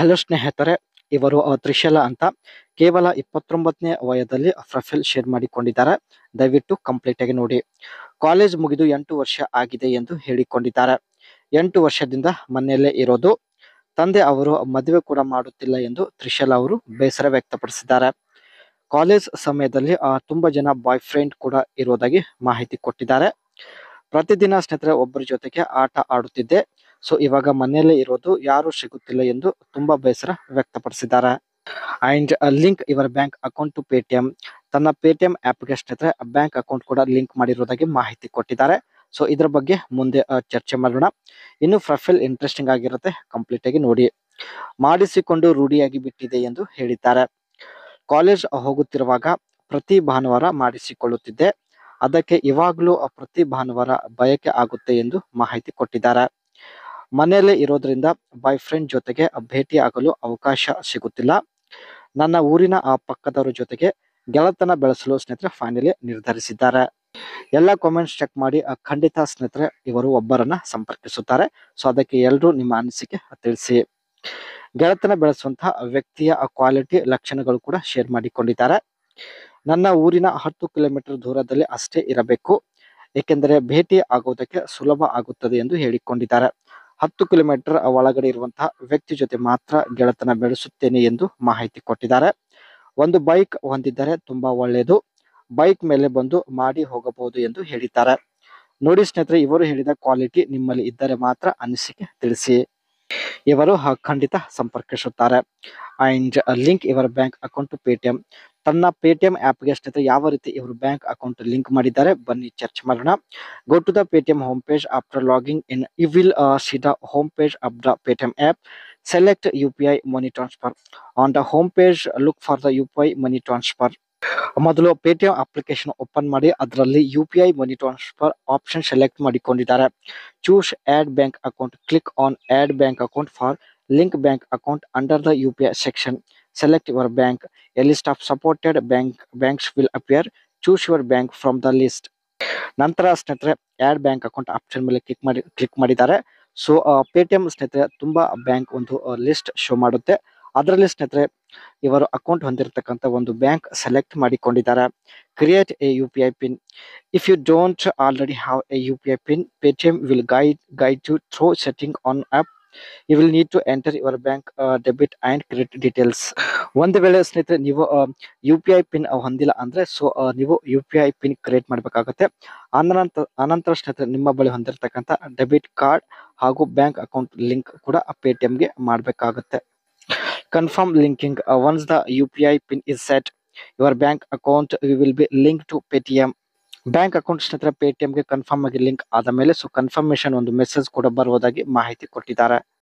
Hello ಸ್ನೇಹಿತರೆ, ಇವರು ತ್ರಿಶಲಾ ಅಂತ ಕೇವಲ 29ನೇ ವಯದಲ್ಲಿ ಪ್ರೊಫೈಲ್ ಶೇರ್ ಮಾಡಿಕೊಂಡಿದ್ದಾರೆ. ದಯವಿಟ್ಟು ಕಂಪ್ಲೀಟ್ ಆಗಿ ನೋಡಿ. ಕಾಲೇಜ್ ಮುಗಿದು 8 ವರ್ಷ ಆಗಿದೆ ಎಂದು ಹೇಳಿಕೊಂಡಿದ್ದಾರೆ. 8 ವರ್ಷದಿಂದ ಮನೆಯಲ್ಲೇ ಇರೋದು. ತಂದೆ ಅವರು ಮದುವೆ ಕೂಡ ಮಾಡುತ್ತಿಲ್ಲ ಎಂದು ತ್ರಿಶಲಾ ಅವರು ಬೇಸರ ವ್ಯಕ್ತಪಡಿಸಿದ್ದಾರೆ. ಕಾಲೇಜ್ ಸಮಯದಲ್ಲಿ ತುಂಬಾ ಜನ ಬಾಯ್ ಫ್ರೆಂಡ್ ಕೂಡ ಇರೋದಾಗಿ ಮಾಹಿತಿ ಕೊಟ್ಟಿದ್ದಾರೆ. ಪ್ರತಿದಿನ ಸ್ನೇಹಿತರೆ ಒಬ್ಬರ ಜೊತೆಗೆ ಆಟ ಆಡುತ್ತಿದ್ದೆ. ಸೊ ಇವಾಗ ಮನೆಯಲ್ಲೇ ಇರೋದು, ಯಾರು ಸಿಗುತ್ತಿಲ್ಲ ಎಂದು ತುಂಬಾ ಬೇಸರ ವ್ಯಕ್ತಪಡಿಸಿದ್ದಾರೆ. ಅಂಡ್ ಲಿಂಕ್ ಇವರ ಬ್ಯಾಂಕ್ ಅಕೌಂಟ್ ಟು ಪೇಟಿಎಂ. ತನ್ನ ಪೇಟಿಎಂ ಆಪ್ಗೆ ಸ್ನೇಹಿತರೆ ಬ್ಯಾಂಕ್ ಅಕೌಂಟ್ ಕೂಡ ಲಿಂಕ್ ಮಾಡಿರೋದಾಗಿ ಮಾಹಿತಿ ಕೊಟ್ಟಿದ್ದಾರೆ. ಸೊ ಇದ್ರ ಬಗ್ಗೆ ಮುಂದೆ ಚರ್ಚೆ ಮಾಡೋಣ. ಇನ್ನು ಪ್ರೊಫೈಲ್ ಇಂಟ್ರೆಸ್ಟಿಂಗ್ ಆಗಿರುತ್ತೆ, ಕಂಪ್ಲೀಟ್ ಆಗಿ ನೋಡಿ. ಮಾಡಿಸಿಕೊಂಡು ರೂಢಿಯಾಗಿ ಬಿಟ್ಟಿದೆ ಎಂದು ಹೇಳಿದ್ದಾರೆ. ಕಾಲೇಜ್ ಹೋಗುತ್ತಿರುವಾಗ ಪ್ರತಿ ಭಾನುವಾರ ಮಾಡಿಸಿಕೊಳ್ಳುತ್ತಿದ್ದೆ. ಅದಕ್ಕೆ ಇವಾಗಲೂ ಪ್ರತಿ ಭಾನುವಾರ ಬಯಕೆ ಆಗುತ್ತೆ ಎಂದು ಮಾಹಿತಿ ಕೊಟ್ಟಿದ್ದಾರೆ. ಮನೆಯಲ್ಲೇ ಇರೋದ್ರಿಂದ ಬಾಯ್ ಫ್ರೆಂಡ್ ಜೊತೆಗೆ ಭೇಟಿ ಆಗಲು ಅವಕಾಶ ಸಿಗುತ್ತಿಲ್ಲ. ನನ್ನ ಊರಿನ ಪಕ್ಕದವರ ಜೊತೆಗೆ ಗೆಳೆತನ ಬೆಳೆಸಲು ಸ್ನೇಹಿತರೆ ಫೈನಲಿ ನಿರ್ಧರಿಸಿದ್ದಾರೆ. ಎಲ್ಲ ಕಾಮೆಂಟ್ಸ್ ಚೆಕ್ ಮಾಡಿ ಖಂಡಿತ ಸ್ನೇಹಿತರೆ ಇವರು ಒಬ್ಬರನ್ನ ಸಂಪರ್ಕಿಸುತ್ತಾರೆ. ಸೊ ಅದಕ್ಕೆ ಎಲ್ಲರೂ ನಿಮ್ಮ ಅನಿಸಿಕೆ ತಿಳಿಸಿ. ಗೆಳೆತನ ಬೆಳೆಸುವಂತಹ ವ್ಯಕ್ತಿಯ ಕ್ವಾಲಿಟಿ ಲಕ್ಷಣಗಳು ಕೂಡ ಶೇರ್ ಮಾಡಿಕೊಂಡಿದ್ದಾರೆ. ನನ್ನ ಊರಿನ 10 ಕಿಲೋಮೀಟರ್ ದೂರದಲ್ಲಿ ಅಷ್ಟೇ ಇರಬೇಕು, ಏಕೆಂದರೆ ಭೇಟಿ ಆಗೋದಕ್ಕೆ ಸುಲಭ ಆಗುತ್ತದೆ ಎಂದು ಹೇಳಿಕೊಂಡಿದ್ದಾರೆ. 10 ಕಿಲೋಮೀಟರ್ ಒಳಗಡೆ ಇರುವಂತಹ ವ್ಯಕ್ತಿ ಜೊತೆ ಮಾತ್ರ ಗೆಳೆತನ ಬೆಳೆಸುತ್ತೇನೆ ಎಂದು ಮಾಹಿತಿ ಕೊಟ್ಟಿದ್ದಾರೆ. ಒಂದು ಬೈಕ್ ಹೊಂದಿದ್ದರೆ ತುಂಬಾ ಒಳ್ಳೆಯದು, ಬೈಕ್ ಮೇಲೆ ಬಂದು ಮಾಡಿ ಹೋಗಬಹುದು ಎಂದು ಹೇಳಿದ್ದಾರೆ. ನೋಡಿ ಸ್ನೇಹಿತರೆ, ಇವರು ಹೇಳಿದ ಕ್ವಾಲಿಟಿ ನಿಮ್ಮಲ್ಲಿ ಇದ್ದರೆ ಮಾತ್ರ ಅನಿಸಿಕೆ ತಿಳಿಸಿ. ಇವರು ಖಂಡಿತ ಸಂಪರ್ಕಿಸುತ್ತಾರೆ. ಅಂಡ್ ಲಿಂಕ್ ಇವರ ಬ್ಯಾಂಕ್ ಅಕೌಂಟ್ ಪೇಟಿಎಂ. ತನ್ನ ಪೇಟಿಎಂ ಆಪ್ಗೆ ಸ್ನೇಹಿತರೆ ಯಾವ ರೀತಿ ಇವರು ಬ್ಯಾಂಕ್ ಅಕೌಂಟ್ ಲಿಂಕ್ ಮಾಡಿದ್ದಾರೆ ಬನ್ನಿ ಚರ್ಚೆ ಮಾಡೋಣ. Go to the Paytm home page. After logging in you will see the home page of the Paytm app. Select UPI money transfer. On the home page, look for the UPI money transfer. ಮೊದಲು Paytm application open ಮಾಡಿ ಅದರಲ್ಲಿ UPI money transfer option select ಮಾಡಿಕೊಂಡಿದ್ದಾರೆ. Choose add bank account. Click on add bank account for link bank account under the UPI section. Select your bank. A list of supported banks will appear. Choose your bank from the list. ನಂತರ ಸ್ನೇಹಿತರೆ add bank account option ಮೇಲೆ click ಮಾಡಿದ್ದಾರೆ. So Paytm ಸ್ನೇಹಿತರೆ ತುಂಬಾ bank ಒಂದು list show ಮಾಡುತ್ತೆ. ಅದರಲ್ಲಿ ಸ್ನೇಹಿತರೆ ಇವರು ಅಕೌಂಟ್ ಹೊಂದಿರತಕ್ಕಂಥ ಒಂದು ಬ್ಯಾಂಕ್ ಸೆಲೆಕ್ಟ್ ಮಾಡಿಕೊಂಡಿದ್ದಾರೆ. Create a UPI pin. If you don't already have a UPI pin, Paytm will guide you through setting on app. You will need to enter your bank debit and credit details. ಒಂದು ವೇಳೆ ಸ್ನೇಹಿತರೆ ನೀವು UPI pin ಹೊಂದಿಲ್ಲ ಅಂದ್ರೆ so ನೀವು UPI pin create ಮಾಡಬೇಕಾಗುತ್ತೆ. ಅನಂತರ ಸ್ನೇಹಿತರೆ ನಿಮ್ಮ ಬಳಿ ಹೊಂದಿರತಕ್ಕಂಥ ಡೆಬಿಟ್ ಕಾರ್ಡ್ ಹಾಗೂ ಬ್ಯಾಂಕ್ ಅಕೌಂಟ್ ಲಿಂಕ್ ಕೂಡ ಪೇಟಿಎಂಗೆ ಮಾಡಬೇಕಾಗುತ್ತೆ. Confirm linking. Once the UPI pin is set, your bank account will be linked to Paytm. Bank account ಸ್ನೇಹಿತರೆ ಪೇಟಿಎಂಗೆ ಕನ್ಫರ್ಮ್ ಆಗಿ ಲಿಂಕ್ ಆದ ಮೇಲೆ ಸೊ ಕನ್ಫರ್ಮೇಶನ್ ಒಂದು ಮೆಸೇಜ್ ಕೂಡ ಬರುವುದಾಗಿ ಮಾಹಿತಿ ಕೊಟ್ಟಿದ್ದಾರೆ.